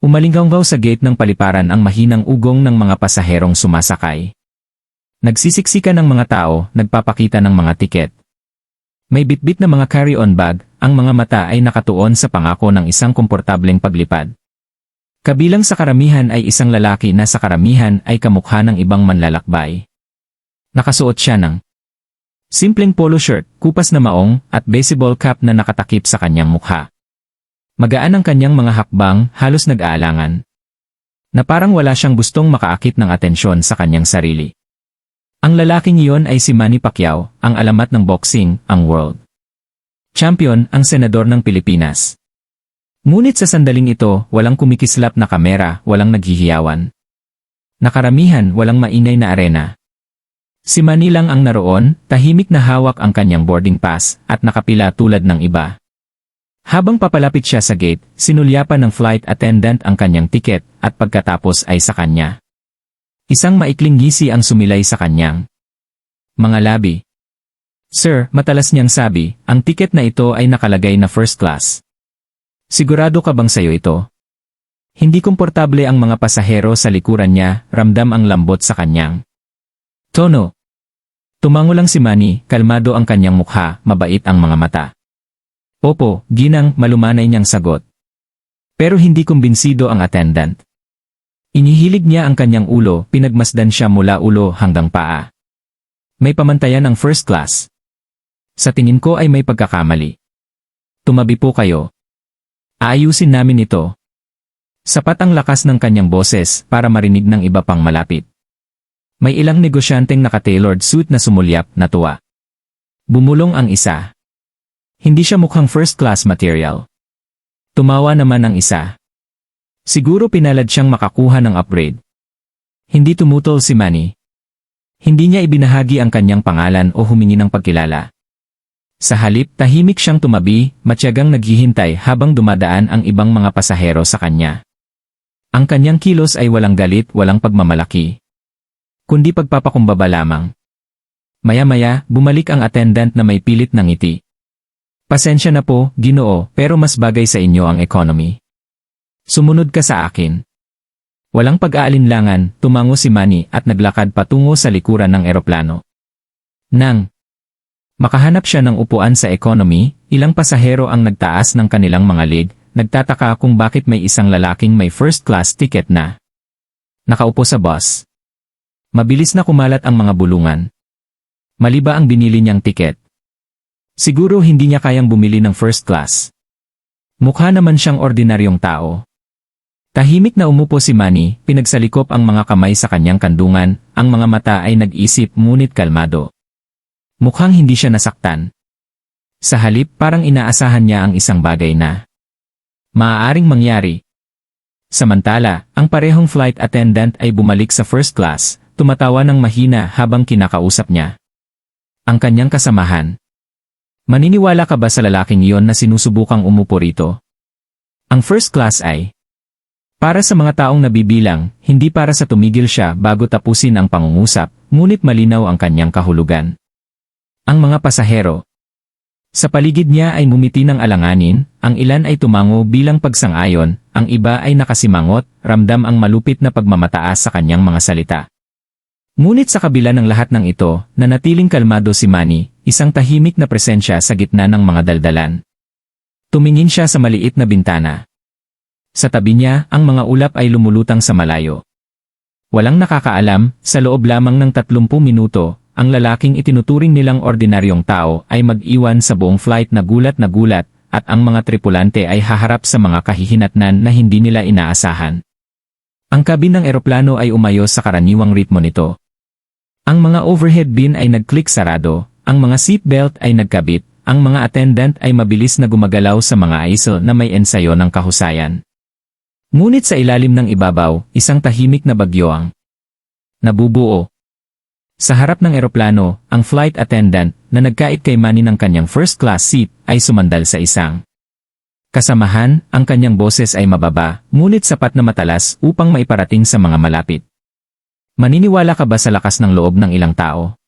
Umalinggaw sa gate ng paliparan ang mahinang ugong ng mga pasaherong sumasakay. Nagsisiksikan ng mga tao, nagpapakita ng mga tiket. May bitbit na mga carry-on bag, ang mga mata ay nakatuon sa pangako ng isang komportableng paglipad. Kabilang sa karamihan ay isang lalaki na sa karamihan ay kamukha ng ibang manlalakbay. Nakasuot siya ng simpleng polo shirt, kupas na maong, at baseball cap na nakatakip sa kanyang mukha. Magaan ang kanyang mga hakbang, halos nag-aalangan. Na parang wala siyang gustong makaakit ng atensyon sa kanyang sarili. Ang lalaking iyon ay si Manny Pacquiao, ang alamat ng boxing, ang world champion, ang senador ng Pilipinas. Ngunit sa sandaling ito, walang kumikislap na kamera, walang naghihiyawan. Nakaramihan, walang maingay na arena. Si Manny lang ang naroon, tahimik na hawak ang kanyang boarding pass, at nakapila tulad ng iba. Habang papalapit siya sa gate, sinulyapan ng flight attendant ang kanyang tiket, at pagkatapos ay sa kanya. Isang maikling ngisi ang sumilay sa kanyang mga labi. Sir, matalas niyang sabi, ang tiket na ito ay nakalagay na first class. Sigurado ka bang sayo ito? Hindi komportable ang mga pasahero sa likuran niya, ramdam ang lambot sa kanyang tono. Tumango lang si Manny, kalmado ang kanyang mukha, mabait ang mga mata. Opo, ginang, malumanay niyang sagot. Pero hindi kumbinsido ang attendant. Inihilig niya ang kanyang ulo, pinagmasdan siya mula ulo hanggang paa. May pamantayan ng first class. Sa tingin ko ay may pagkakamali. Tumabi po kayo. Aayusin namin ito. Sapat ang lakas ng kanyang boses para marinig ng iba pang malapit. May ilang negosyanteng naka-tailored suit na sumulyap, natuwa. Bumulong ang isa. Hindi siya mukhang first class material. Tumawa naman ang isa. Siguro pinalad siyang makakuha ng upgrade. Hindi tumutol si Manny. Hindi niya ibinahagi ang kanyang pangalan o humingi ng pagkilala. Sa halip, tahimik siyang tumabi, matyagang naghihintay habang dumadaan ang ibang mga pasahero sa kanya. Ang kanyang kilos ay walang galit, walang pagmamalaki, kundi pagpapakumbaba lamang. Maya-maya, bumalik ang attendant na may pilit ng ngiti. Pasensya na po, Ginoo, pero mas bagay sa inyo ang economy. Sumunod ka sa akin. Walang pag-aalinlangan, tumango si Manny at naglakad patungo sa likuran ng eroplano. Nang makahanap siya ng upuan sa economy, ilang pasahero ang nagtaas ng kanilang mga lig, nagtataka kung bakit may isang lalaking may first class ticket na nakaupo sa bus. Mabilis na kumalat ang mga bulungan. Mali ba ang binili niyang tiket? Siguro hindi niya kayang bumili ng first class. Mukha naman siyang ordinaryong tao. Tahimik na umupo si Manny, pinagsalikop ang mga kamay sa kanyang kandungan, ang mga mata ay nag-isip ngunit kalmado. Mukhang hindi siya nasaktan. Sa halip, parang inaasahan niya ang isang bagay na maaaring mangyari. Samantala, ang parehong flight attendant ay bumalik sa first class, tumatawa ng mahina habang kinakausap niya ang kanyang kasamahan. Maniniwala ka ba sa lalaking iyon na sinusubukang umupo rito? Ang first class ay para sa mga taong nabibilang, hindi para sa tumigil siya bago tapusin ang pangungusap, ngunit malinaw ang kanyang kahulugan. Ang mga pasahero sa paligid niya ay ngumiti ng alanganin, ang ilan ay tumango bilang pagsang-ayon, ang iba ay nakasimangot, ramdam ang malupit na pagmamataas sa kanyang mga salita. Ngunit sa kabila ng lahat ng ito, nanatiling kalmado si Manny, isang tahimik na presensya sa gitna ng mga daldalan. Tumingin siya sa maliit na bintana. Sa tabi niya, ang mga ulap ay lumulutang sa malayo. Walang nakakaalam, sa loob lamang ng 30 minuto, ang lalaking itinuturing nilang ordinaryong tao ay mag-iwan sa buong flight na gulat, at ang mga tripulante ay haharap sa mga kahihinatnan na hindi nila inaasahan. Ang kabin ng eroplano ay umayos sa karaniwang ritmo nito. Ang mga overhead bin ay nag-click sarado, ang mga seatbelt ay nagkabit, ang mga attendant ay mabilis na gumagalaw sa mga ISO na may ensayo ng kahusayan. Ngunit sa ilalim ng ibabaw, isang tahimik na bagyo ang nabubuo. Sa harap ng eroplano, ang flight attendant na nagkait kay Manny ng kanyang first class seat ay sumandal sa isang kasamahan, ang kanyang boses ay mababa, ngunit sapat na matalas upang maiparating sa mga malapit. Maniniwala ka ba sa lakas ng loob ng ilang tao?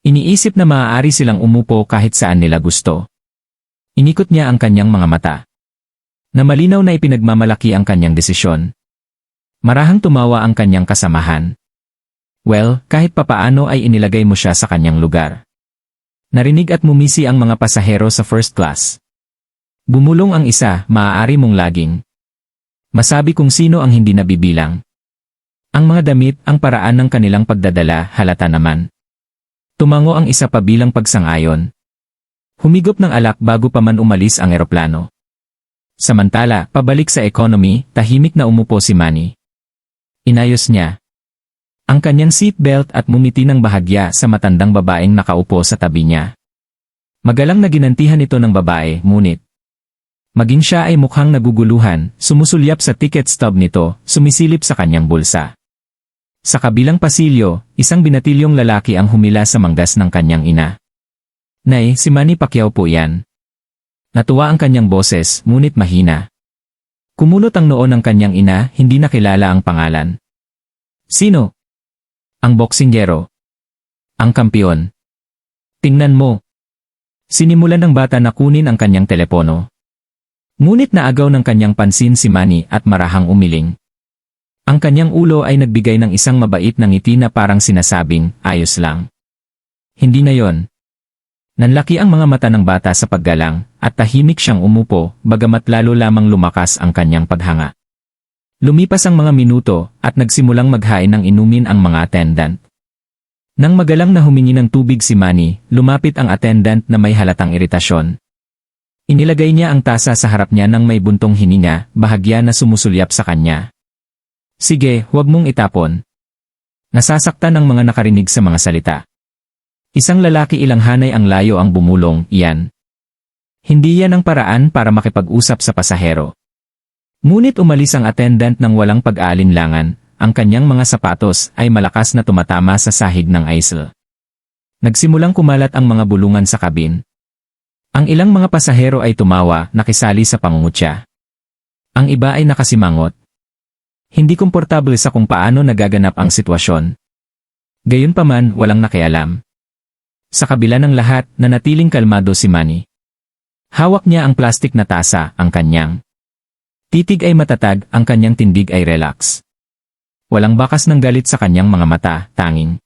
Iniisip na maaari silang umupo kahit saan nila gusto. Inikot niya ang kanyang mga mata. na malinaw na ipinagmamalaki ang kanyang desisyon. Marahang tumawa ang kanyang kasamahan. Well, kahit papaano ay inilagay mo siya sa kanyang lugar. Narinig at mumisi ang mga pasahero sa first class. Bumulong ang isa, maaari mong laging masabi kung sino ang hindi nabibilang. Ang mga damit, ang paraan ng kanilang pagdadala, halata naman. Tumango ang isa pa bilang pagsang-ayon. Humigop ng alak bago pa man umalis ang eroplano. Samantala, pabalik sa economy, tahimik na umupo si Manny. Inayos niya ang kanyang seatbelt at mumiti ng bahagya sa matandang babaeng nakaupo sa tabi niya. Magalang na ginantihan ito ng babae, ngunit maging siya ay mukhang naguguluhan, sumusulyap sa ticket stub nito, sumisilip sa kanyang bulsa. Sa kabilang pasilyo, isang binatilyong lalaki ang humila sa manggas ng kanyang ina. Nay, si Manny Pacquiao po yan. Natuwa ang kanyang boses, ngunit mahina. Kumunot ang noo ng kanyang ina, hindi nakilala ang pangalan. Sino? Ang boksinggero. Ang kampiyon. Tingnan mo. Sinimulan ng bata na kunin ang kanyang telepono. Ngunit naagaw ng kanyang pansin si Manny at marahang umiling. Ang kanyang ulo ay nagbigay ng isang mabait na ngiti na parang sinasabing, ayos lang. Hindi na yon. Nanlaki ang mga mata ng bata sa paggalang, at tahimik siyang umupo, bagamat lalo lamang lumakas ang kanyang paghanga. Lumipas ang mga minuto, at nagsimulang maghain ng inumin ang mga attendant. Nang magalang na humingi ng tubig si Manny, lumapit ang attendant na may halatang iritasyon. Inilagay niya ang tasa sa harap niya ng may buntong hininga, bahagya na sumusulyap sa kanya. Sige, huwag mong itapon. Nasasaktan ang mga nakarinig sa mga salita. Isang lalaki ilang hanay ang layo ang bumulong, iyan. Hindi yan ang paraan para makipag-usap sa pasahero. Ngunit umalis ang attendant ng walang pag-aalinlangan, ang kanyang mga sapatos ay malakas na tumatama sa sahig ng aisle. Nagsimulang kumalat ang mga bulungan sa kabin. Ang ilang mga pasahero ay tumawa, nakisali sa pangungutya. Ang iba ay nakasimangot. Hindi komportable sa kung paano nagaganap ang sitwasyon. Gayunpaman, walang nakialam. Sa kabila ng lahat, nanatiling kalmado si Manny. Hawak niya ang plastik na tasa, ang kanyang titig ay matatag, ang kanyang tindig ay relax. Walang bakas ng galit sa kanyang mga mata, tanging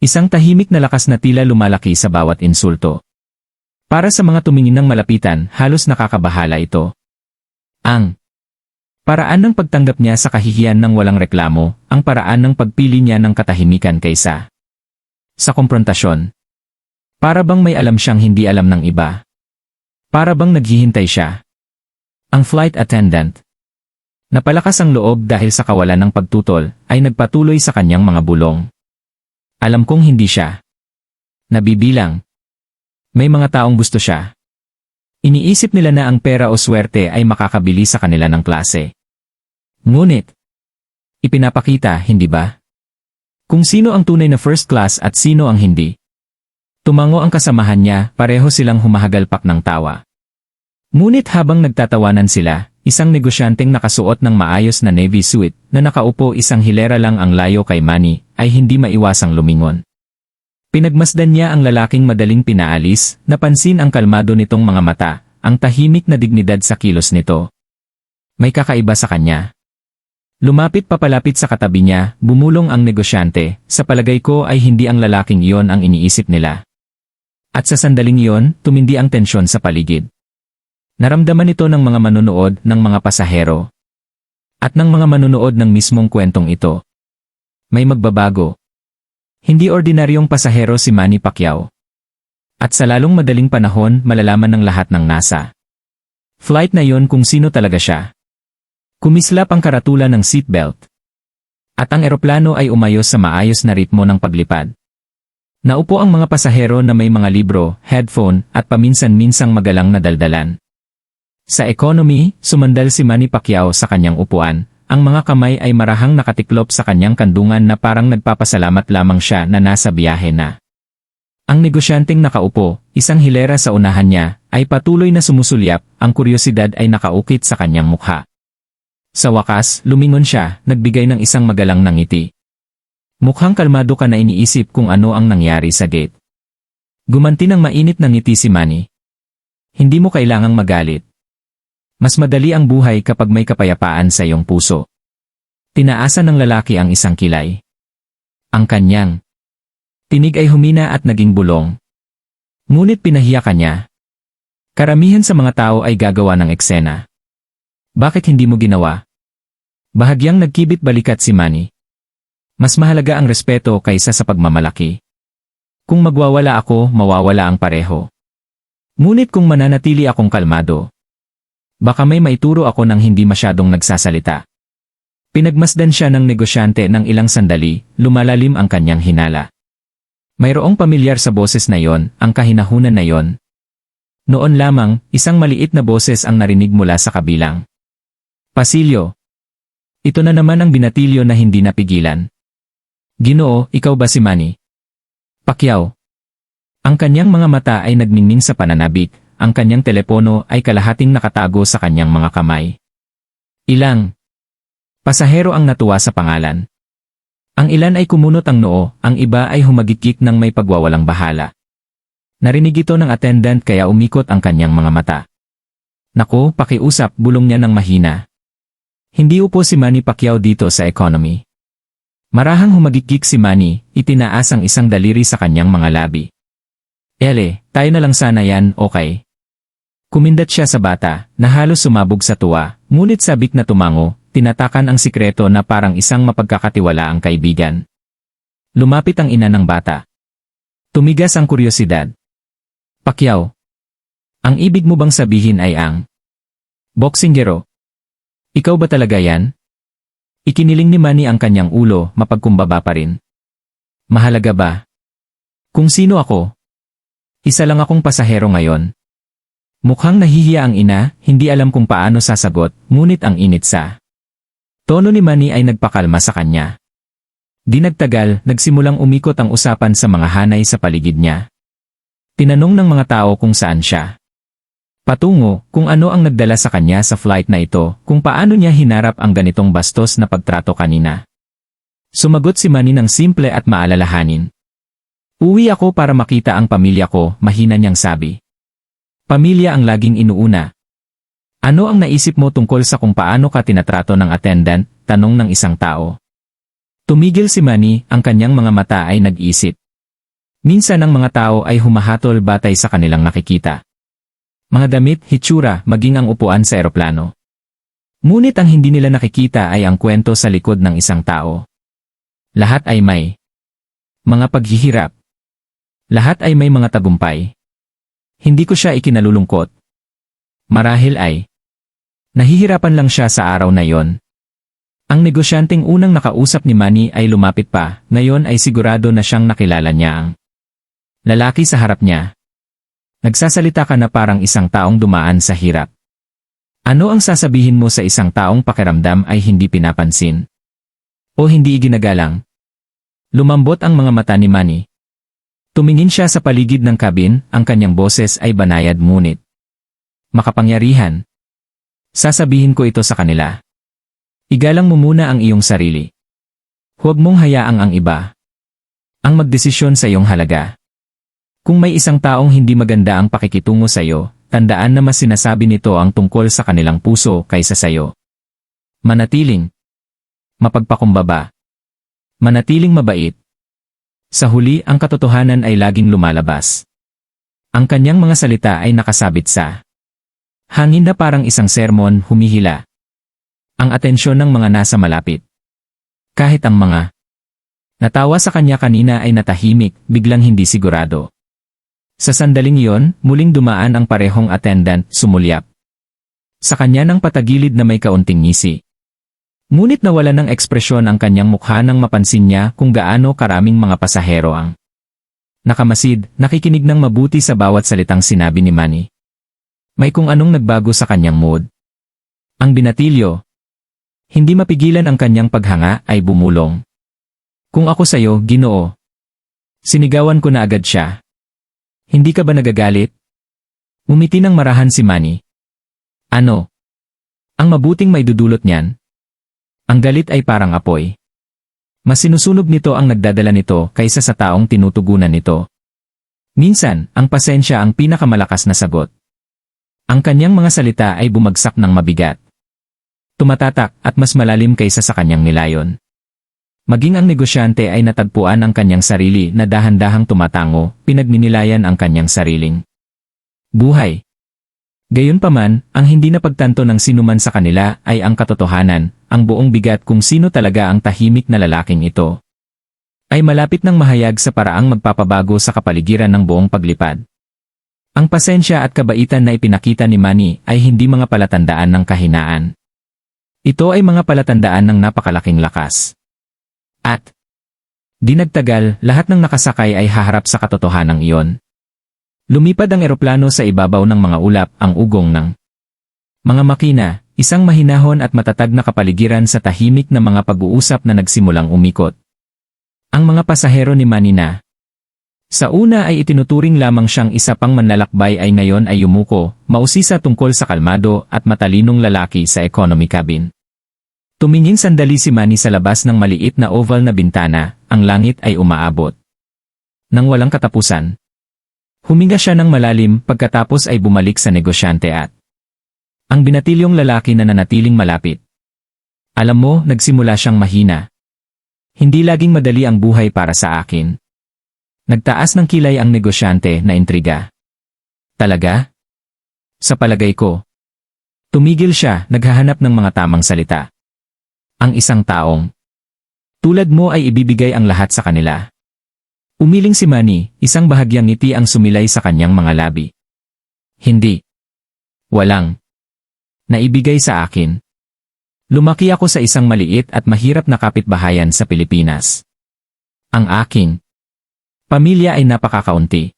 isang tahimik na lakas na tila lumalaki sa bawat insulto. Para sa mga tumingin ng malapitan, halos nakakabahala ito. Ang paraan ng pagtanggap niya sa kahihiyan ng walang reklamo, ang paraan ng pagpili niya ng katahimikan kaysa sa komprontasyon. Para bang may alam siyang hindi alam ng iba. Para bang naghihintay siya. Ang flight attendant. Napalakas ang loob dahil sa kawalan ng pagtutol, ay nagpatuloy sa kanyang mga bulong. Alam kong hindi siya nabibilang. May mga taong gusto siya. Iniisip nila na ang pera o swerte ay makakabili sa kanila ng klase. Ngunit ipinapakita, hindi ba? Kung sino ang tunay na first class at sino ang hindi. Tumango ang kasamahan niya, pareho silang humahagalpak ng tawa. Ngunit habang nagtatawanan sila, isang negosyanteng nakasuot ng maayos na navy suit na nakaupo isang hilera lang ang layo kay Manny ay hindi maiwasang lumingon. Pinagmasdan niya ang lalaking madaling pinaalis, napansin ang kalmado nitong mga mata, ang tahimik na dignidad sa kilos nito. May kakaiba sa kanya. Lumapit papalapit sa katabi niya, bumulong ang negosyante, sa palagay ko ay hindi ang lalaking iyon ang iniisip nila. At sa sandaling iyon, tumindi ang tensyon sa paligid. Naramdaman ito ng mga manunood ng mga pasahero. At ng mga manunood ng mismong kwentong ito. May magbabago. Hindi ordinaryong pasahero si Manny Pacquiao. At sa lalong madaling panahon, malalaman ng lahat ng NASA flight na yon kung sino talaga siya. Kumislap ang karatula ng seatbelt. At ang eroplano ay umayos sa maayos na ritmo ng paglipad. Naupo ang mga pasahero na may mga libro, headphone, at paminsan-minsang magalang na daldalan. Sa economy, sumandal si Manny Pacquiao sa kanyang upuan, ang mga kamay ay marahang nakatiklop sa kanyang kandungan na parang nagpapasalamat lamang siya na nasa biyahe na. Ang negosyanteng nakaupo, isang hilera sa unahan niya, ay patuloy na sumusulyap, ang kuryosidad ay nakaukit sa kanyang mukha. Sa wakas, lumingon siya, nagbigay ng isang magalang na ngiti. Mukhang kalmado ka na iniisip kung ano ang nangyari sa gate. Gumanti ng mainit na ngiti si Manny. Hindi mo kailangang magalit. Mas madali ang buhay kapag may kapayapaan sa iyong puso. Tinaasan ng lalaki ang isang kilay. Ang kanyang tinig ay humina at naging bulong. Ngunit pinahiya ka niya. Karamihan sa mga tao ay gagawa ng eksena. Bakit hindi mo ginawa? Bahagyang nagkibit balikat si Manny. Mas mahalaga ang respeto kaysa sa pagmamalaki. Kung magwawala ako, mawawala ang pareho. Ngunit kung mananatili akong kalmado, baka may maituro ako ng hindi masyadong nagsasalita. Pinagmasdan siya ng negosyante ng ilang sandali, lumalalim ang kanyang hinala. Mayroong pamilyar sa boses na yon, ang kahinahunan na yon. Noon lamang, isang maliit na boses ang narinig mula sa kabilang pasilyo. Ito na naman ang binatilyo na hindi napigilan. Ginoo, ikaw ba si Manny Pacquiao? Ang kanyang mga mata ay nagmingming sa pananabik, ang kanyang telepono ay kalahating nakatago sa kanyang mga kamay. Ilang pasahero ang natuwa sa pangalan. Ang ilan ay kumunot ang noo, ang iba ay humagikik ng may pagwawalang bahala. Narinig ito ng attendant kaya umikot ang kanyang mga mata. Naku, pakiusap, bulong niya ng mahina. Hindi upo si Manny Pacquiao dito sa economy. Marahang humagikik si Manny, itinaas ang isang daliri sa kanyang mga labi. Tayo na lang sana yan, okay? Kumindat siya sa bata, na halos sumabog sa tuwa, ngunit sabik na tumango, tinatakan ang sikreto na parang isang mapagkakatiwalaang kaibigan. Lumapit ang ina ng bata. Tumigas ang kuryosidad. Pacquiao, ang ibig mo bang sabihin ay ang boksingero? Ikaw ba talaga yan? Ikiniling ni Manny ang kanyang ulo, mapagkumbaba pa rin. Mahalaga ba? Kung sino ako? Isa lang akong pasahero ngayon. Mukhang nahihiya ang ina, hindi alam kung paano sasagot, ngunit ang init sa tono ni Manny ay nagpakalma sa kanya. Di nagtagal, nagsimulang umikot ang usapan sa mga hanay sa paligid niya. Tinanong ng mga tao kung saan siya patungo, kung ano ang nagdala sa kanya sa flight na ito, kung paano niya hinarap ang ganitong bastos na pagtrato kanina. Sumagot si Manny ng simple at maalalahanin. Uwi ako para makita ang pamilya ko, mahina niyang sabi. Pamilya ang laging inuuna. Ano ang naisip mo tungkol sa kung paano ka tinatrato ng attendant? Tanong ng isang tao. Tumigil si Manny, ang kanyang mga mata ay nag-isip. Minsan ang mga tao ay humahatol batay sa kanilang nakikita. Mga damit, hitsura, maging ang upuan sa eroplano. Ngunit ang hindi nila nakikita ay ang kwento sa likod ng isang tao. Lahat ay may mga paghihirap. Lahat ay may mga tagumpay. Hindi ko siya ikinalulungkot. Marahil ay nahihirapan lang siya sa araw na yon. Ang negosyanteng unang nakausap ni Manny ay lumapit pa, ngayon ay sigurado na siyang nakilala niya ang lalaki sa harap niya. Nagsasalita ka na parang isang taong dumaan sa hirap. Ano ang sasabihin mo sa isang taong pakiramdam ay hindi pinapansin? O hindi iginagalang? Lumambot ang mga mata ni Manny. Tumingin siya sa paligid ng kabin, ang kanyang boses ay banayad ngunit makapangyarihan. Sasabihin ko ito sa kanila. Igalang mo muna ang iyong sarili. Huwag mong hayaang ang iba ang magdesisyon sa iyong halaga. Kung may isang taong hindi maganda ang pakikitungo sa iyo, tandaan na mas sinasabi nito ang tungkol sa kanilang puso kaysa sa iyo. Manatiling mapagpakumbaba. Manatiling mabait. Sa huli, ang katotohanan ay laging lumalabas. Ang kanyang mga salita ay nakasabit sa hangin na parang isang sermon, humihila ang atensyon ng mga nasa malapit. Kahit ang mga natawa sa kanya kanina ay natahimik, biglang hindi sigurado. Sa sandaling iyon, muling dumaan ang parehong attendant, sumulyap sa kanya ng patagilid na may kaunting ngisi. Ngunit nawala ng ekspresyon ang kanyang mukha nang mapansin niya kung gaano karaming mga pasahero ang nakamasid, nakikinig ng mabuti sa bawat salitang sinabi ni Manny. May kung anong nagbago sa kanyang mood. Ang binatilyo, hindi mapigilan ang kanyang paghanga, ay bumulong. Kung ako sa'yo, Ginoo. Sinigawan ko na agad siya. Hindi ka ba nagagalit? Umiti ng marahan si Manny. Ano? Ang mabuting may dudulot niyan? Ang galit ay parang apoy. Mas sinusunog nito ang nagdadala nito kaysa sa taong tinutugunan nito. Minsan, ang pasensya ang pinakamalakas na sagot. Ang kanyang mga salita ay bumagsak ng mabigat. Tumatatak at mas malalim kaysa sa kanyang nilayon. Maging ang negosyante ay natagpuan ang kanyang sarili na dahan-dahang tumatango, pinagninilayan ang kanyang sariling buhay. Gayunpaman, ang hindi napagtanto ng sinuman sa kanila ay ang katotohanan, ang buong bigat kung sino talaga ang tahimik na lalaking ito. Ay malapit ng mahayag sa paraang magpapabago sa kapaligiran ng buong paglipad. Ang pasensya at kabaitan na ipinakita ni Manny ay hindi mga palatandaan ng kahinaan. Ito ay mga palatandaan ng napakalaking lakas. At di nagtagal, lahat ng nakasakay ay haharap sa katotohanang iyon. Lumipad ang eroplano sa ibabaw ng mga ulap, ang ugong ng mga makina, isang mahinahon at matatag na kapaligiran sa tahimik na mga pag-uusap na nagsimulang umikot. Ang mga pasahero ni Manny na sa una ay itinuturing lamang siyang isa pang manlalakbay ay ngayon ay yumuko, mausisa tungkol sa kalmado at matalinong lalaki sa economy cabin. Tumingin sandali si Manny sa labas ng maliit na oval na bintana, ang langit ay umaabot nang walang katapusan. Huminga siya ng malalim pagkatapos ay bumalik sa negosyante at ang binatilyong lalaki na nanatiling malapit. Alam mo, nagsimula siyang mahina. Hindi laging madali ang buhay para sa akin. Nagtaas ng kilay ang negosyante na intriga. Talaga? Sa palagay ko. Tumigil siya, naghahanap ng mga tamang salita. Ang isang taong tulad mo ay ibibigay ang lahat sa kanila. Umiling si Manny, isang bahagyang ngiti ang sumilay sa kanyang mga labi. Hindi. Walang naibigay sa akin. Lumaki ako sa isang maliit at mahirap na kapitbahayan sa Pilipinas. Ang aking pamilya ay napakakaunti.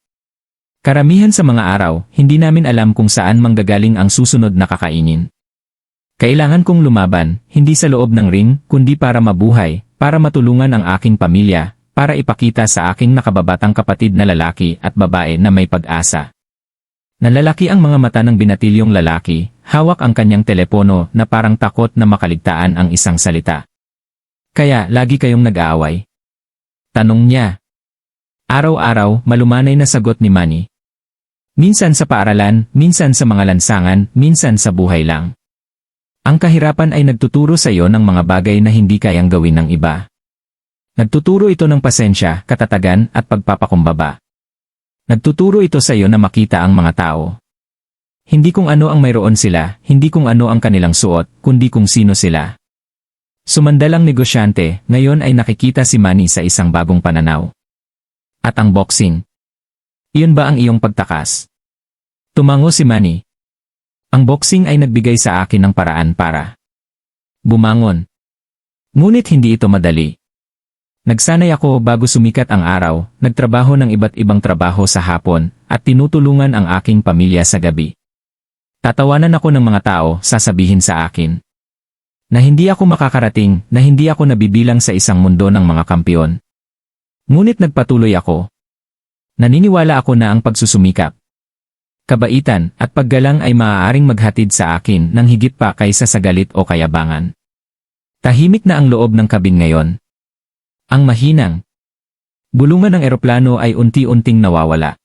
Karamihan sa mga araw, hindi namin alam kung saan manggagaling ang susunod na kakainin. Kailangan kong lumaban, hindi sa loob ng ring, kundi para mabuhay, para matulungan ang aking pamilya, para ipakita sa aking nakababatang kapatid na lalaki at babae na may pag-asa. Nalalaki ang mga mata ng binatilyong lalaki, hawak ang kanyang telepono na parang takot na makaligtaan ang isang salita. Kaya lagi kayong nag-aaway? Tanong niya. Araw-araw, malumanay na sagot ni Manny. Minsan sa paaralan, minsan sa mga lansangan, minsan sa buhay lang. Ang kahirapan ay nagtuturo sa iyo ng mga bagay na hindi kayang gawin ng iba. Nagtuturo ito ng pasensya, katatagan at pagpapakumbaba. Nagtuturo ito sa iyo na makita ang mga tao. Hindi kung ano ang mayroon sila, hindi kung ano ang kanilang suot, kundi kung sino sila. Sumandalang negosyante, ngayon ay nakikita si Manny sa isang bagong pananaw. At ang boxing. Iyon ba ang iyong pagtakas? Tumango si Manny. Ang boxing ay nagbigay sa akin ng paraan para bumangon. Ngunit hindi ito madali. Nagsanay ako bago sumikat ang araw, nagtrabaho ng iba't ibang trabaho sa hapon, at tinutulungan ang aking pamilya sa gabi. Tatawanan ako ng mga tao, sasabihin sa akin na hindi ako makakarating, na hindi ako nabibilang sa isang mundo ng mga kampiyon. Ngunit nagpatuloy ako. Naniniwala ako na ang pagsusumikap, kabaitan, at paggalang ay maaaring maghatid sa akin ng higit pa kaysa sa galit o kayabangan. Tahimik na ang loob ng kabin ngayon. Ang mahinang bulungan ng eroplano ay unti-unting nawawala.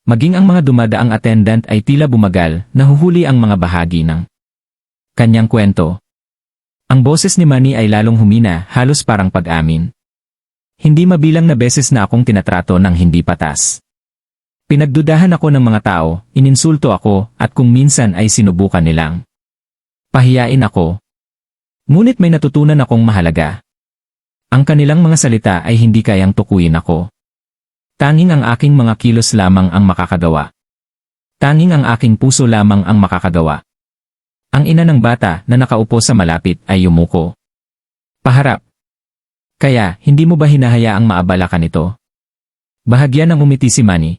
Maging ang mga dumadaang attendant ay tila bumagal, nahuhuli ang mga bahagi ng kanyang kwento. Ang boses ni Manny ay lalong humina, halos parang pag-amin. Hindi mabilang na beses na akong tinatrato ng hindi patas. Pinagdudahan ako ng mga tao, ininsulto ako, at kung minsan ay sinubukan nilang pahiyain ako. Ngunit may natutunan akong mahalaga. Ang kanilang mga salita ay hindi kayang tukuyin ako. Tanging ang aking mga kilos lamang ang makakagawa. Tanging ang aking puso lamang ang makakagawa. Ang ina ng bata na nakaupo sa malapit ay yumuko. Paharap. Kaya, hindi mo ba hinahayaang maabala ka nito? Bahagya ng umiti si Manny.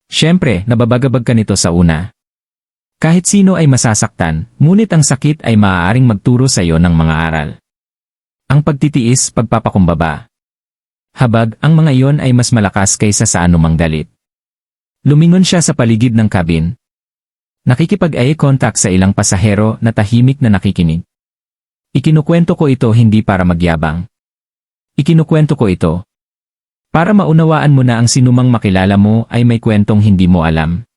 Siyempre, nababagabag ka nito sa una. Kahit sino ay masasaktan, ngunit ang sakit ay maaaring magturo sa iyo ng mga aral. Ang pagtitiis, pagpapakumbaba. Habag, ang mga iyon ay mas malakas kaysa sa anumang galit. Lumingon siya sa paligid ng cabin. Nakikipag-eye contact sa ilang pasahero na tahimik na nakikinig. Ikinukwento ko ito hindi para magyabang. Ikinukwento ko ito para maunawaan mo na ang sinumang makilala mo ay may kwentong hindi mo alam.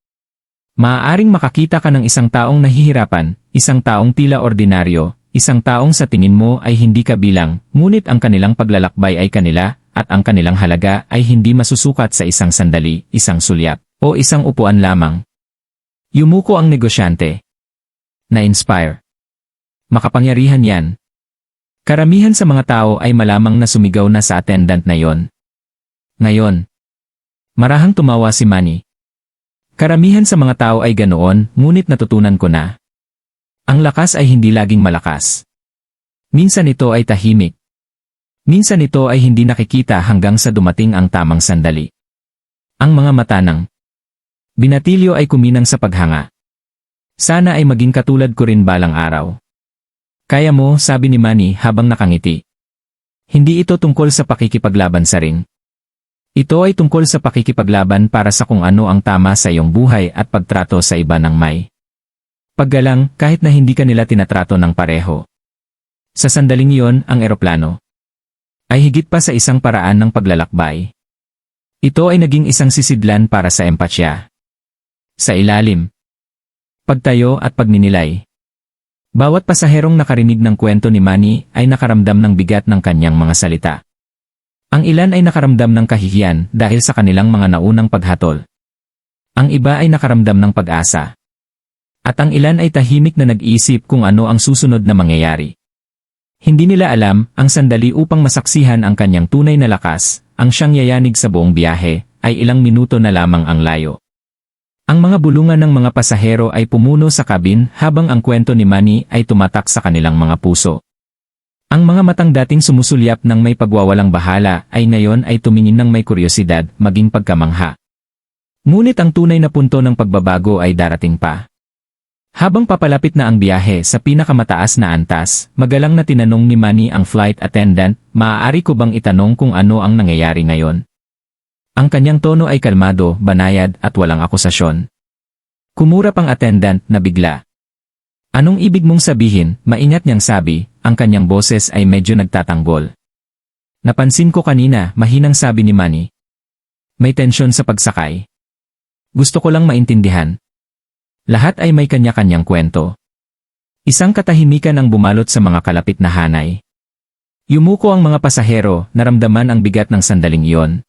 Maaaring makakita ka ng isang taong nahihirapan, isang taong tila ordinaryo, isang taong sa tingin mo ay hindi kabilang, ngunit ang kanilang paglalakbay ay kanila, at ang kanilang halaga ay hindi masusukat sa isang sandali, isang sulyap, o isang upuan lamang. Yumuko ang negosyante. Na-inspire. Makapangyarihan yan. Karamihan sa mga tao ay malamang na sumigaw na sa attendant na yon. Ngayon, marahang tumawa si Manny. Karamihan sa mga tao ay ganoon, ngunit natutunan ko na. Ang lakas ay hindi laging malakas. Minsan ito ay tahimik. Minsan ito ay hindi nakikita hanggang sa dumating ang tamang sandali. Ang mga mata ng binatilyo ay kuminang sa paghanga. Sana ay maging katulad ko rin balang araw. Kaya mo, sabi ni Manny habang nakangiti. Hindi ito tungkol sa pakikipaglaban sa ring. Ito ay tungkol sa pakikipaglaban para sa kung ano ang tama sa iyong buhay at pagtrato sa iba ng may paggalang kahit na hindi ka nila tinatrato ng pareho. Sa sandaling iyon, ang eroplano ay higit pa sa isang paraan ng paglalakbay. Ito ay naging isang sisidlan para sa empatya. Sa ilalim, pagtayo at pagninilay. Bawat pasaherong nakarinig ng kwento ni Manny ay nakaramdam ng bigat ng kanyang mga salita. Ang ilan ay nakaramdam ng kahihiyan dahil sa kanilang mga naunang paghatol. Ang iba ay nakaramdam ng pag-asa. At ang ilan ay tahimik na nag-iisip kung ano ang susunod na mangyayari. Hindi nila alam ang sandali upang masaksihan ang kanyang tunay na lakas, ang siyang yayanig sa buong biyahe, ay ilang minuto na lamang ang layo. Ang mga bulungan ng mga pasahero ay pumuno sa kabin habang ang kwento ni Manny ay tumatak sa kanilang mga puso. Ang mga matang dating sumusulyap ng may pagwawalang bahala ay ngayon ay tumingin ng may kuryosidad, maging pagkamangha. Ngunit ang tunay na punto ng pagbabago ay darating pa. Habang papalapit na ang biyahe sa pinakamataas na antas, magalang na tinanong ni Manny ang flight attendant, maaari ko bang itanong kung ano ang nangyayari ngayon? Ang kanyang tono ay kalmado, banayad at walang akusasyon. Kumurap ang attendant na bigla. Anong ibig mong sabihin? Maingat niyang sabi, ang kanyang boses ay medyo nagtatanggol. Napansin ko kanina, mahinang sabi ni Manny. May tensyon sa pagsakay. Gusto ko lang maintindihan. Lahat ay may kanya-kanyang kwento. Isang katahimikan ang bumalot sa mga kalapit na hanay. Yumuko ang mga pasahero, naramdaman ang bigat ng sandaling iyon.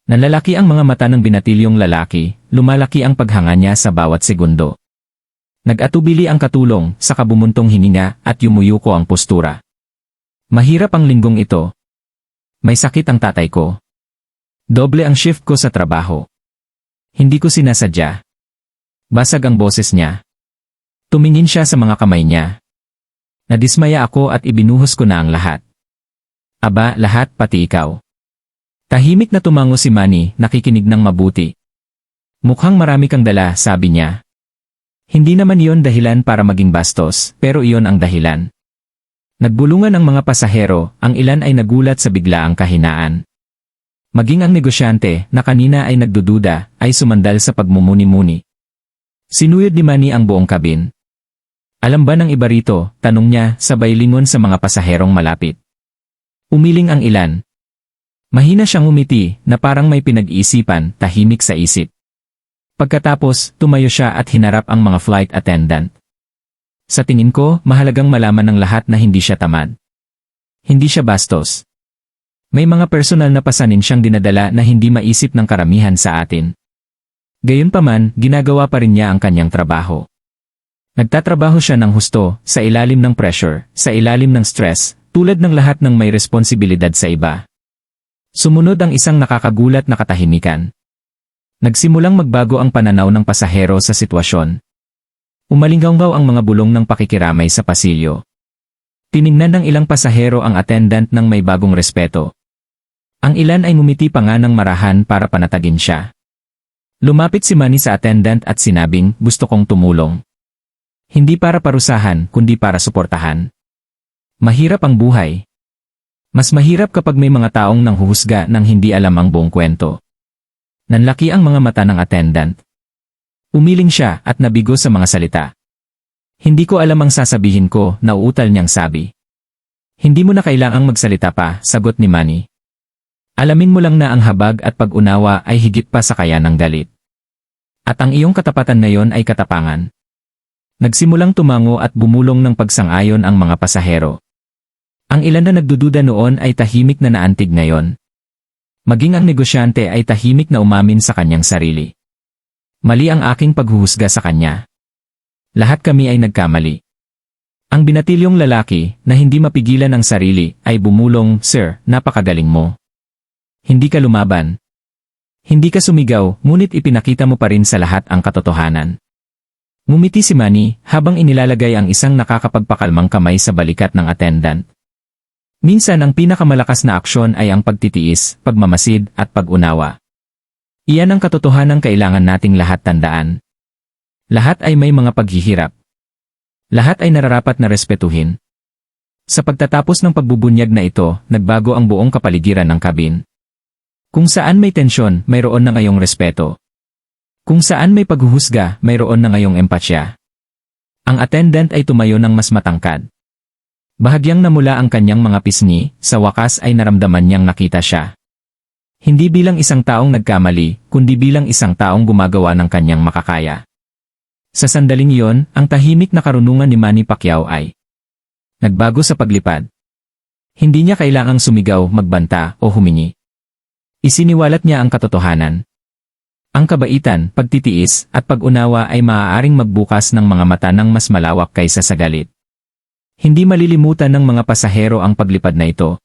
Nalalaki ang mga mata ng binatilyong lalaki, lumalaki ang paghanga niya sa bawat segundo. Nag-atubili ang katulong, saka bumuntong hininga at yumuyuko ang postura. Mahirap ang linggong ito. May sakit ang tatay ko. Doble ang shift ko sa trabaho. Hindi ko sinasadya. Basag ang boses niya. Tumingin siya sa mga kamay niya. Nadismaya ako at ibinuhos ko na ang lahat. Aba, lahat pati ikaw. Tahimik na tumango si Manny, nakikinig ng mabuti. Mukhang marami kang dala, sabi niya. Hindi naman iyon dahilan para maging bastos, pero iyon ang dahilan. Nagbulungan ang mga pasahero, ang ilan ay nagulat sa biglaang kahinaan. Maging ang negosyante, na kanina ay nagdududa, ay sumandal sa pagmumuni-muni. Sinuyod ni Manny ang buong kabin. Alam ba ng iba rito? Tanong niya, sabay lingon sa mga pasaherong malapit. Umiling ang ilan. Mahina siyang umiti, na parang may pinag-iisipan, tahimik sa isip. Pagkatapos, tumayo siya at hinarap ang mga flight attendant. Sa tingin ko, mahalagang malaman ng lahat na hindi siya tamad. Hindi siya bastos. May mga personal na pasanin siyang dinadala na hindi maisip ng karamihan sa atin. Gayunpaman, ginagawa pa rin niya ang kanyang trabaho. Nagtatrabaho siya ng husto, sa ilalim ng pressure, sa ilalim ng stress, tulad ng lahat ng may responsibilidad sa iba. Sumunod ang isang nakakagulat na katahimikan. Nagsimulang magbago ang pananaw ng pasahero sa sitwasyon. Umalinggaw ang mga bulong ng pakikiramay sa pasilyo. Tiningnan ng ilang pasahero ang attendant ng may bagong respeto. Ang ilan ay ngumiti pa nga ng marahan para panatagin siya. Lumapit si Manny sa attendant at sinabing, gusto kong tumulong. Hindi para parusahan, kundi para suportahan. Mahirap ang buhay. Mas mahirap kapag may mga taong nanghuhusga nang hindi alam ang buong kwento. Nanlaki ang mga mata ng attendant. Umiling siya at nabigo sa mga salita. Hindi ko alam ang sasabihin ko, nauutal niyang sabi. Hindi mo na kailangang magsalita pa, sagot ni Manny. Alamin mo lang na ang habag at pag-unawa ay higit pa sa kaya ng galit. At ang iyong katapatan ngayon ay katapangan. Nagsimulang tumango at bumulong ng pagsang-ayon ang mga pasahero. Ang ilan na nagdududa noon ay tahimik na naantig ngayon. Maging ang negosyante ay tahimik na umamin sa kanyang sarili. Mali ang aking paghuhusga sa kanya. Lahat kami ay nagkamali. Ang binatilyong lalaki, na hindi mapigilan ang sarili, ay bumulong, "Sir, napakagaling mo. Hindi ka lumaban. Hindi ka sumigaw, ngunit ipinakita mo pa rin sa lahat ang katotohanan." Ngumiti si Manny, habang inilalagay ang isang nakakapagpakalmang kamay sa balikat ng attendant. Minsan ang pinakamalakas na aksyon ay ang pagtitiis, pagmamasid, at pag-unawa. Iyan ang katotohanang kailangan nating lahat tandaan. Lahat ay may mga paghihirap. Lahat ay nararapat na respetuhin. Sa pagtatapos ng pagbubunyag na ito, nagbago ang buong kapaligiran ng kabin. Kung saan may tensyon, mayroon na ngayong respeto. Kung saan may paghuhusga, mayroon na ngayong empatya. Ang attendant ay tumayo ng mas matangkad. Bahagyang namula ang kanyang mga pisngi, sa wakas ay naramdaman niyang nakita siya. Hindi bilang isang taong nagkamali, kundi bilang isang taong gumagawa ng kanyang makakaya. Sa sandaling iyon, ang tahimik na karunungan ni Manny Pacquiao ay nagbago sa paglipad. Hindi niya kailangang sumigaw, magbanta, o humingi. Isiniwalat niya ang katotohanan. Ang kabaitan, pagtitiis, at pag-unawa ay maaaring magbukas ng mga mata ng mas malawak kaysa sa galit. Hindi malilimutan ng mga pasahero ang paglipad na ito.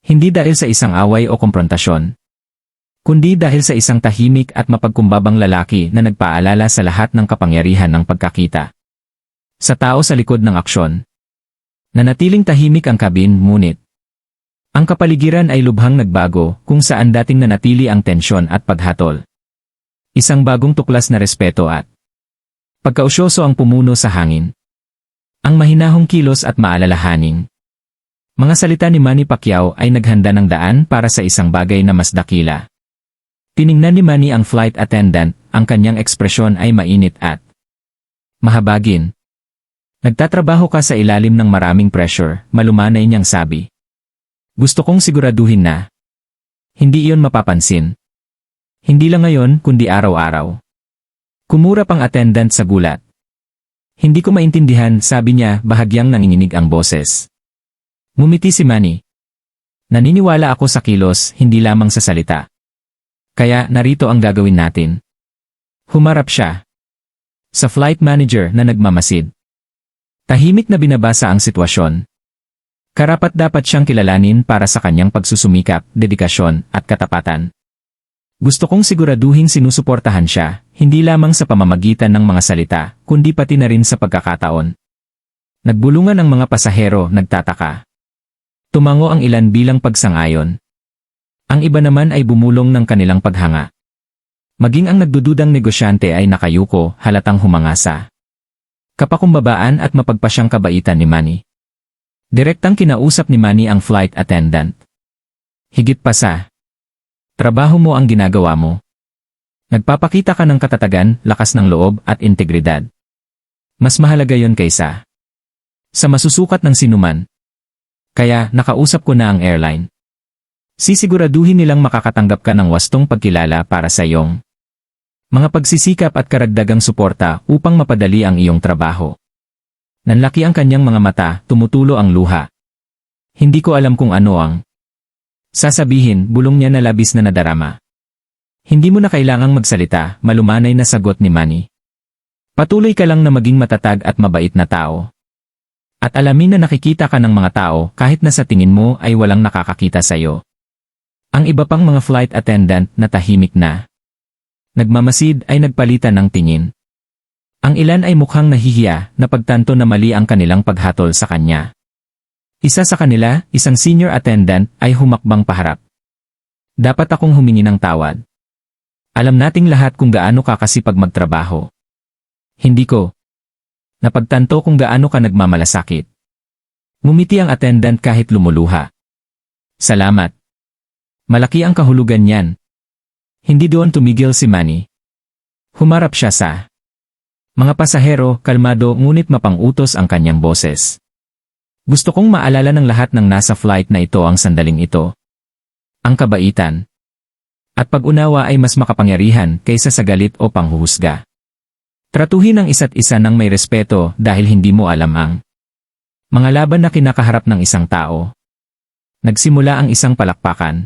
Hindi dahil sa isang away o komprontasyon, kundi dahil sa isang tahimik at mapagkumbabang lalaki na nagpaalala sa lahat ng kapangyarihan ng pagkakita. Sa tao sa likod ng aksyon. Nanatiling tahimik ang kabin, ngunit ang kapaligiran ay lubhang nagbago, kung saan dating nanatili ang tensyon at paghatol. Isang bagong tuklas na respeto at pagkausyoso ang pumuno sa hangin. Ang mahinahong kilos at maalalahaning mga salita ni Manny Pacquiao ay naghanda ng daan para sa isang bagay na mas dakila. Tiningnan ni Manny ang flight attendant, ang kanyang ekspresyon ay mainit at mahabagin. "Nagtatrabaho ka sa ilalim ng maraming pressure," malumanay niyang sabi. "Gusto kong siguraduhin na hindi iyon mapapansin. Hindi lang ngayon, kundi araw-araw." Kumurap ang attendant sa gulat. "Hindi ko maintindihan," sabi niya, bahagyang nanginginig ang boses. Ngumiti si Manny. "Naniniwala ako sa kilos, hindi lamang sa salita. Kaya narito ang gagawin natin." Humarap siya sa flight manager na nagmamasid. Tahimik na binabasa ang sitwasyon. Karapat-dapat siyang kilalanin para sa kanyang pagsusumikap, dedikasyon, at katapatan. "Gusto kong siguraduhin sinusuportahan siya, hindi lamang sa pamamagitan ng mga salita, kundi pati na rin sa pagkakataon." Nagbulungan ang mga pasahero, nagtataka. Tumango ang ilan bilang pagsang-ayon. Ang iba naman ay bumulong ng kanilang paghanga. Maging ang nagdududang negosyante ay nakayuko, halatang humangasa. Kapakumbabaan at mapagpasyang kabaitan ni Manny. Direktang kinausap ni Manny ang flight attendant. "Higit pa sa trabaho mo ang ginagawa mo. Nagpapakita ka ng katatagan, lakas ng loob, at integridad. Mas mahalaga yon kaysa sa masusukat ng sinuman. Kaya, nakausap ko na ang airline. Sisiguraduhin nilang makakatanggap ka ng wastong pagkilala para sa iyong mga pagsisikap at karagdagang suporta upang mapadali ang iyong trabaho." Nanlaki ang kanyang mga mata, tumutulo ang luha. "Hindi ko alam kung ano ang sasabihin," bulong niya na labis na nadarama. "Hindi mo na kailangang magsalita," malumanay na sagot ni Manny. "Patuloy ka lang na maging matatag at mabait na tao. At alamin na nakikita ka ng mga tao kahit na sa tingin mo ay walang nakakakita sa iyo." Ang iba pang mga flight attendant na tahimik na nagmamasid ay nagpalitan ng tingin. Ang ilan ay mukhang nahihiya na pagtanto na mali ang kanilang paghatol sa kanya. Isa sa kanila, isang senior attendant, ay humakbang paharap. "Dapat akong humingi ng tawad. Alam nating lahat kung gaano ka kasipag magtrabaho. Hindi ko napagtanto kung gaano ka nagmamalasakit." Ngumiti ang attendant kahit lumuluha. "Salamat. Malaki ang kahulugan niyan." Hindi doon tumigil si Manny. Humarap siya sa mga pasahero, kalmado ngunit mapang-utos ang kanyang boses. "Gusto kong maalala ng lahat ng nasa flight na ito ang sandaling ito. Ang kabaitan, At pag-unawa ay mas makapangyarihan kaysa sa galit o panghuhusga. Tratuhin ang isa't isa ng may respeto dahil hindi mo alam ang mga laban na kinakaharap ng isang tao. Nagsimula ang isang palakpakan.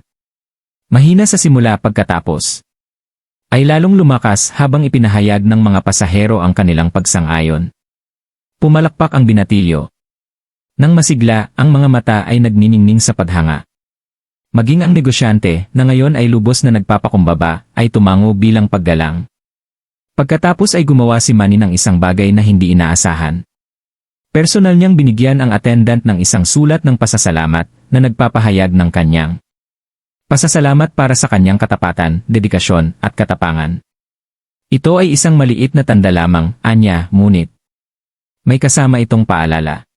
Mahina sa simula, pagkatapos ay lalong lumakas habang ipinahayag ng mga pasahero ang kanilang pagsang-ayon. Pumalakpak ang binatilyo. Nang masigla, ang mga mata ay nagniningning sa padhanga. Maging ang negosyante, na ngayon ay lubos na nagpapakumbaba, ay tumango bilang paggalang. Pagkatapos ay gumawa si Manny ng isang bagay na hindi inaasahan. Personal niyang binigyan ang attendant ng isang sulat ng pasasalamat na nagpapahayag ng kanyang pasasalamat para sa kanyang katapatan, dedikasyon, at katapangan. Ito ay isang maliit na tanda lamang, anya, ngunit may kasama itong paalala.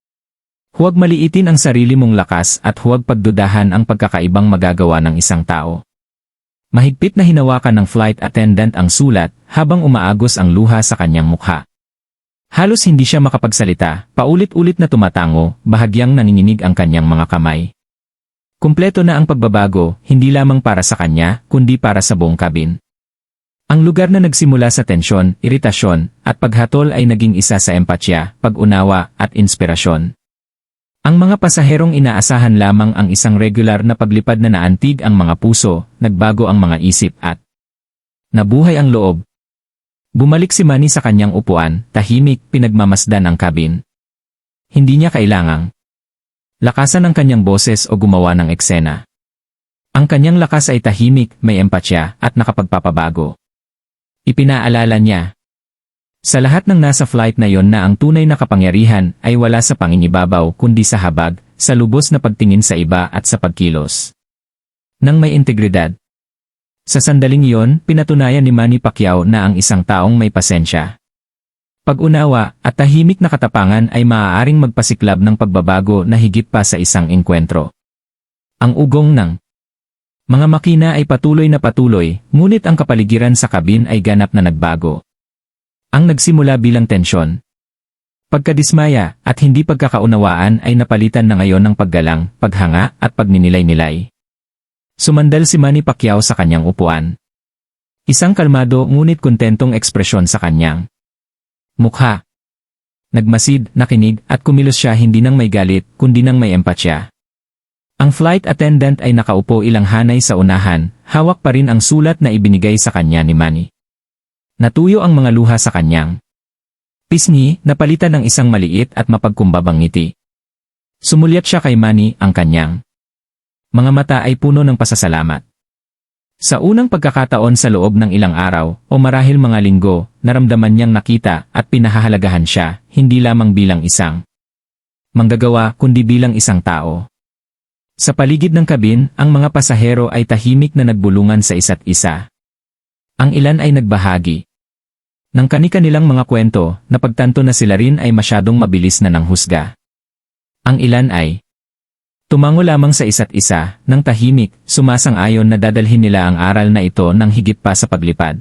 Huwag maliitin ang sarili mong lakas at huwag pagdudahan ang pagkakaibang magagawa ng isang tao. Mahigpit na hinawakan ng flight attendant ang sulat habang umaagos ang luha sa kanyang mukha. Halos hindi siya makapagsalita, paulit-ulit na tumatango, bahagyang nanginginig ang kanyang mga kamay. Kumpleto na ang pagbabago, hindi lamang para sa kanya, kundi para sa buong cabin. Ang lugar na nagsimula sa tensyon, iritasyon, at paghatol ay naging isa sa empatya, pag-unawa, at inspirasyon. Ang mga pasaherong inaasahan lamang ang isang regular na paglipad na naantig ang mga puso, nagbago ang mga isip at nabuhay ang loob. Bumalik si Manny sa kanyang upuan, tahimik, pinagmamasdan ang cabin. Hindi niya kailangang lakasan ang kanyang boses o gumawa ng eksena. Ang kanyang lakas ay tahimik, may empatya, at nakapagpapabago. Ipinaalala niya sa lahat ng nasa flight na yon na ang tunay na kapangyarihan ay wala sa panginibabaw kundi sa habag, sa lubos na pagtingin sa iba at sa pagkilos nang may integridad. Sa sandaling iyon, pinatunayan ni Manny Pacquiao na ang isang taong may pasensya, pag-unawa, at tahimik na katapangan ay maaaring magpasiklab ng pagbabago na higit pa sa isang engkwentro. Ang ugong ng mga makina ay patuloy na patuloy, ngunit ang kapaligiran sa kabin ay ganap na nagbago. Ang nagsimula bilang tensyon, pagkadismaya, at hindi pagkakaunawaan ay napalitan na ngayon ng paggalang, paghanga, at pagninilay-nilay. Sumandal si Manny Pacquiao sa kanyang upuan. Isang kalmado ngunit kontentong ekspresyon sa kanyang mukha. Nagmasid, nakinig, at kumilos siya hindi nang may galit, kundi nang may empatya. Ang flight attendant ay nakaupo ilang hanay sa unahan, hawak pa rin ang sulat na ibinigay sa kanya ni Manny. Natuyo ang mga luha sa kanyang pisngi, napalitan ng isang maliit at mapagkumbabang ngiti. Sumulyat siya kay Manny, ang kanyang mga mata ay puno ng pasasalamat. Sa unang pagkakataon sa loob ng ilang araw, o marahil mga linggo, naramdaman niyang nakita at pinahahalagahan siya, hindi lamang bilang isang manggagawa kundi bilang isang tao. Sa paligid ng kabin, ang mga pasahero ay tahimik na nagbulungan sa isa't isa. Ang ilan ay nagbahagi ng kani-kanilang mga kwento, na pagtanto na sila rin ay masyadong mabilis na nanghusga. Ang ilan ay tumango lamang sa isa't isa, ng tahimik, sumasang-ayon na dadalhin nila ang aral na ito ng higit pa sa paglipad.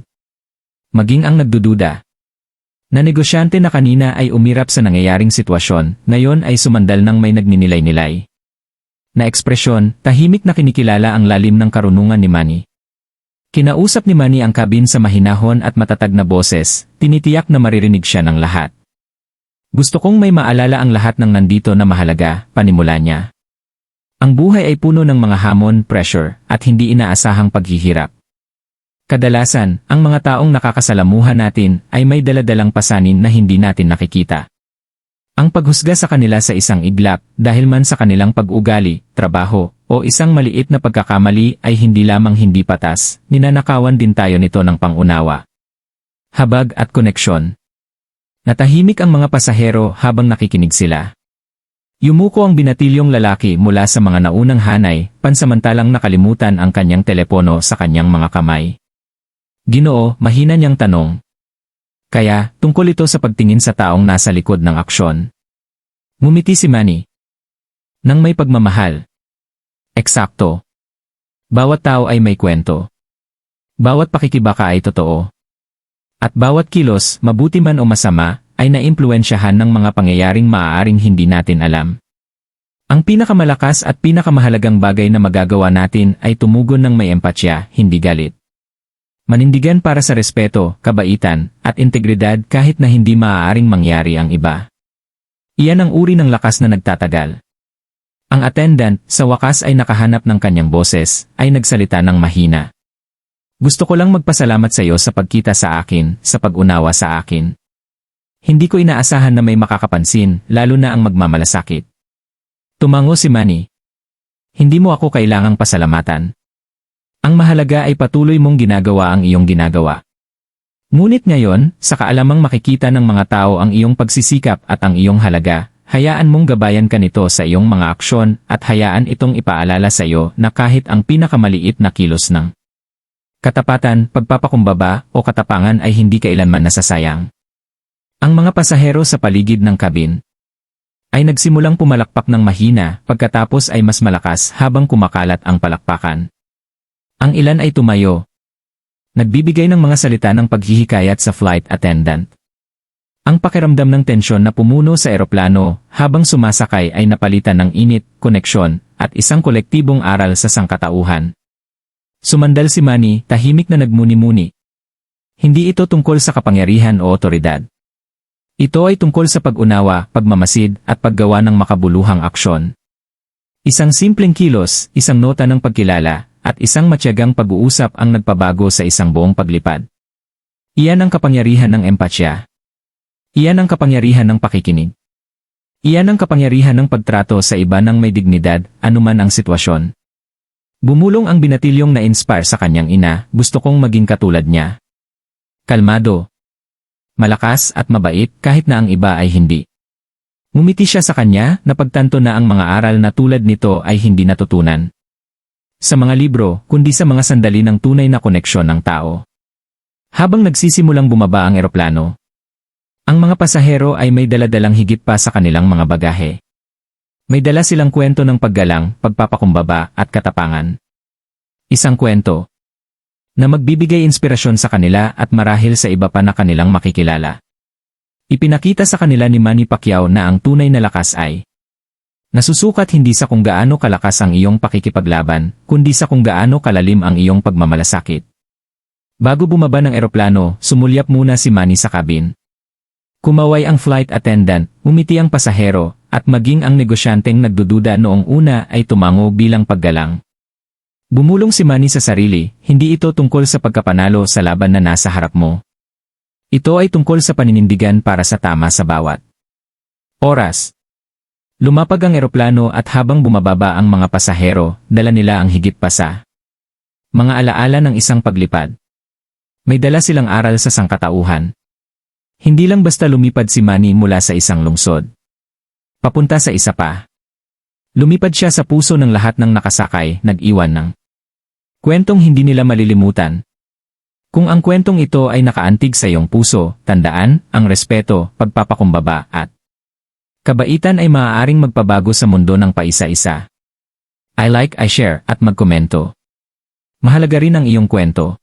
Maging ang nagdududa na negosyante na kanina ay umirap sa nangyayaring sitwasyon, ngayon ay sumandal ng may nagninilay-nilay na ekspresyon, tahimik na kinikilala ang lalim ng karunungan ni Manny. Kinausap ni Manny ang kabin sa mahinahon at matatag na boses, tinitiyak na maririnig siya ng lahat. Gusto kong may maalala ang lahat ng nandito na mahalaga, panimula niya. Ang buhay ay puno ng mga hamon, pressure, at hindi inaasahang paghihirap. Kadalasan, ang mga taong nakakasalamuha natin ay may daladalang pasanin na hindi natin nakikita. Ang paghusga sa kanila sa isang iglap, dahil man sa kanilang pag-ugali, trabaho, o isang maliit na pagkakamali ay hindi lamang hindi patas, ninanakawan din tayo nito ng pangunawa, habag at koneksyon. Natahimik ang mga pasahero habang nakikinig sila. Yumuko ang binatilyong lalaki mula sa mga naunang hanay, pansamantalang nakalimutan ang kanyang telepono sa kanyang mga kamay. Ginoo, mahina niyang tanong. Kaya, tungkol ito sa pagtingin sa taong nasa likod ng aksyon. Ngumiti si Manny nang may pagmamahal. Eksakto. Bawat tao ay may kwento. Bawat pakikibaka ay totoo. At bawat kilos, mabuti man o masama, ay naimpluwensyahan ng mga pangyayaring maaaring hindi natin alam. Ang pinakamalakas at pinakamahalagang bagay na magagawa natin ay tumugon ng may empatya, hindi galit. Manindigan para sa respeto, kabaitan, at integridad kahit na hindi maaaring mangyari ang iba. Iyan ang uri ng lakas na nagtatagal. Ang attendant, sa wakas ay nakahanap ng kanyang boses, ay nagsalita ng mahina. Gusto ko lang magpasalamat sa iyo sa pagkita sa akin, sa pag-unawa sa akin. Hindi ko inaasahan na may makakapansin, lalo na ang magmamalasakit. Tumango si Manny. Hindi mo ako kailangang pasalamatan. Ang mahalaga ay patuloy mong ginagawa ang iyong ginagawa. Ngunit ngayon, sa kaalamang makikita ng mga tao ang iyong pagsisikap at ang iyong halaga, hayaan mong gabayan ka nito sa iyong mga aksyon at hayaan itong ipaalala sa iyo na kahit ang pinakamaliit na kilos ng katapatan, pagpapakumbaba o katapangan ay hindi kailanman nasasayang. Ang mga pasahero sa paligid ng kabin ay nagsimulang pumalakpak ng mahina pagkatapos ay mas malakas habang kumakalat ang palakpakan. Ang ilan ay tumayo. Nagbibigay ng mga salita ng paghihikayat sa flight attendant. Ang pakiramdam ng tensyon na pumuno sa eroplano habang sumasakay ay napalitan ng init, koneksyon, at isang kolektibong aral sa sangkatauhan. Sumandal si Manny, tahimik na nagmuni-muni. Hindi ito tungkol sa kapangyarihan o otoridad. Ito ay tungkol sa pag-unawa, pagmamasid, at paggawa ng makabuluhang aksyon. Isang simpleng kilos, isang nota ng pagkilala, at isang matyagang pag-uusap ang nagpabago sa isang buong paglipad. Iyan ang kapangyarihan ng empatya. Iyan ang kapangyarihan ng pakikinig. Iyan ang kapangyarihan ng pagtrato sa iba ng may dignidad, anuman ang sitwasyon. Bumulong ang binatilyong na-inspire sa kanyang ina, gusto kong maging katulad niya. Kalmado. Malakas at mabait kahit na ang iba ay hindi. Ngumiti siya sa kanya, napagtanto na ang mga aral na tulad nito ay hindi natutunan sa mga libro, kundi sa mga sandali ng tunay na koneksyon ng tao. Habang nagsisimulang bumaba ang eroplano, ang mga pasahero ay may daladalang higit pa sa kanilang mga bagahe. May dala silang kwento ng paggalang, pagpapakumbaba, at katapangan. Isang kwento na magbibigay inspirasyon sa kanila at marahil sa iba pa na kanilang makikilala. Ipinakita sa kanila ni Manny Pacquiao na ang tunay na lakas ay nasusukat hindi sa kung gaano kalakas ang iyong pakikipaglaban, kundi sa kung gaano kalalim ang iyong pagmamalasakit. Bago bumaba ng eroplano, sumulyap muna si Manny sa cabin. Kumaway ang flight attendant, umiti ang pasahero, at maging ang negosyanteng nagdududa noong una ay tumango bilang paggalang. Bumulong si Manny sa sarili, hindi ito tungkol sa pagkapanalo sa laban na nasa harap mo. Ito ay tungkol sa paninindigan para sa tama sa bawat oras. Lumapag ang eroplano at habang bumababa ang mga pasahero, dala nila ang higit pa sa mga alaala ng isang paglipad. May dala silang aral sa sangkatauhan. Hindi lang basta lumipad si Manny mula sa isang lungsod papunta sa isa pa. Lumipad siya sa puso ng lahat ng nakasakay, nag-iwan ng kwentong hindi nila malilimutan. Kung ang kwentong ito ay nakaantig sa iyong puso, tandaan, ang respeto, pagpapakumbaba at kabaitan ay maaaring magpabago sa mundo ng paisa-isa. I like, I share, at magkomento. Mahalaga rin ang iyong kwento.